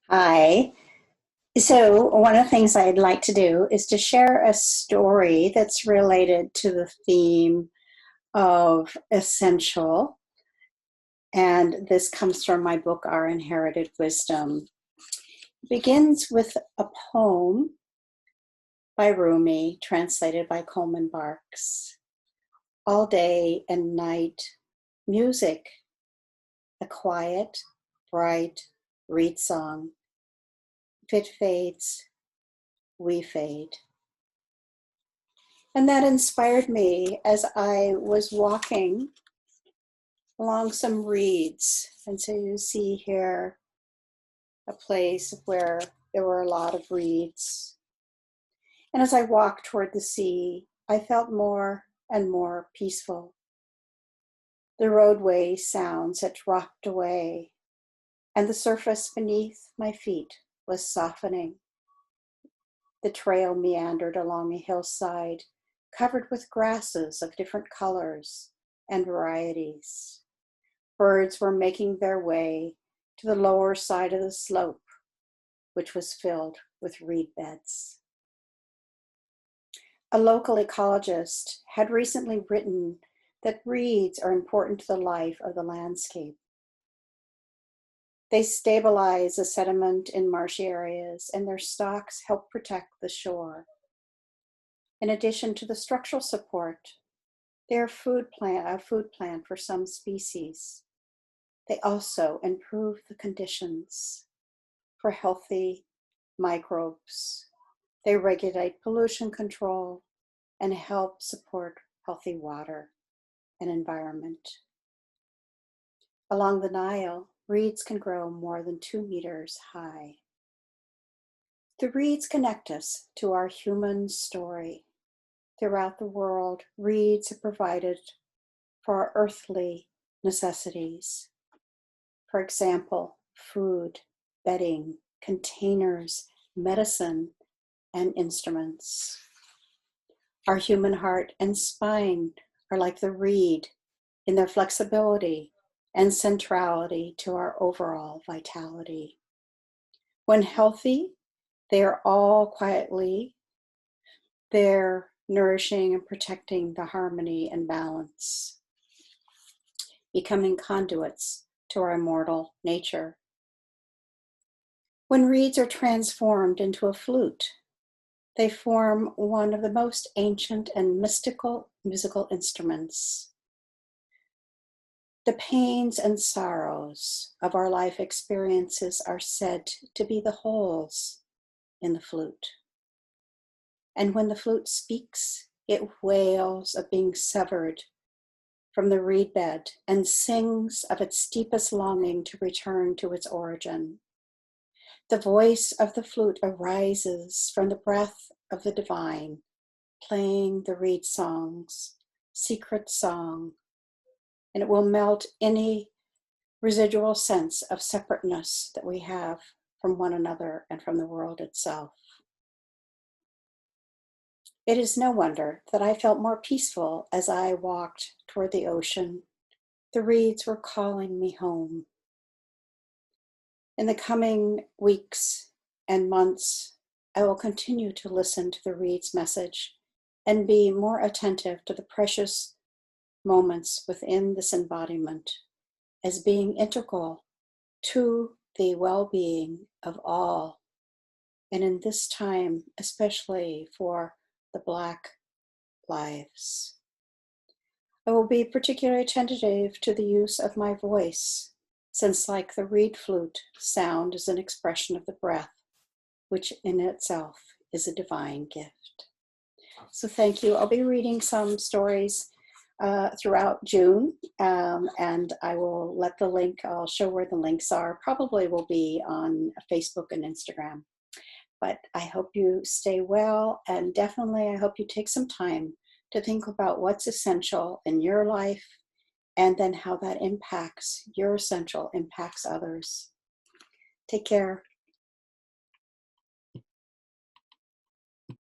Hi. So, one of the things I'd like to do is to share a story that's related to the theme of essential. And this comes from my book, Our Inherited Wisdom. It begins with a poem by Rumi, translated by Coleman Barks. All day and night, music, a quiet, bright reed song. If it fades, we fade. And that inspired me as I was walking along some reeds. And so you see here a place where there were a lot of reeds. And as I walked toward the sea, I felt more and more peaceful. The roadway sounds had dropped away, and the surface beneath my feet was softening. The trail meandered along a hillside covered with grasses of different colors and varieties. Birds were making their way to the lower side of the slope, which was filled with reed beds. A local ecologist had recently written that reeds are important to the life of the landscape. They stabilize the sediment in marshy areas, and their stalks help protect the shore. In addition to the structural support, they are a food plant for some species. They also improve the conditions for healthy microbes. They regulate pollution control and help support healthy water and environment. Along the Nile, reeds can grow more than 2 meters high. The reeds connect us to our human story. Throughout the world, reeds have provided for our earthly necessities. For example, food, bedding, containers, medicine, and instruments. Our human heart and spine are like the reed in their flexibility and centrality to our overall vitality. When healthy, they are all quietly there, nourishing and protecting the harmony and balance, becoming conduits to our immortal nature. When reeds are transformed into a flute, they form one of the most ancient and mystical musical instruments. The pains and sorrows of our life experiences are said to be the holes in the flute. And when the flute speaks, it wails of being severed from the reed bed and sings of its deepest longing to return to its origin. The voice of the flute arises from the breath of the divine, playing the reed song's secret song, and it will melt any residual sense of separateness that we have from one another and from the world itself. It is no wonder that I felt more peaceful as I walked toward the ocean. The reeds were calling me home. In the coming weeks and months, I will continue to listen to the reed's message and be more attentive to the precious moments within this embodiment as being integral to the well-being of all, and in this time, especially for the Black lives. I will be particularly attentive to the use of my voice, since like the reed flute, sound is an expression of the breath, which in itself is a divine gift. So thank you. I'll be reading some stories throughout June, and I will let the link, I'll show where the links are, probably will be on Facebook and Instagram. But I hope you stay well, and definitely I hope you take some time to think about what's essential in your life, and then how that impacts your essential, impacts others. Take care.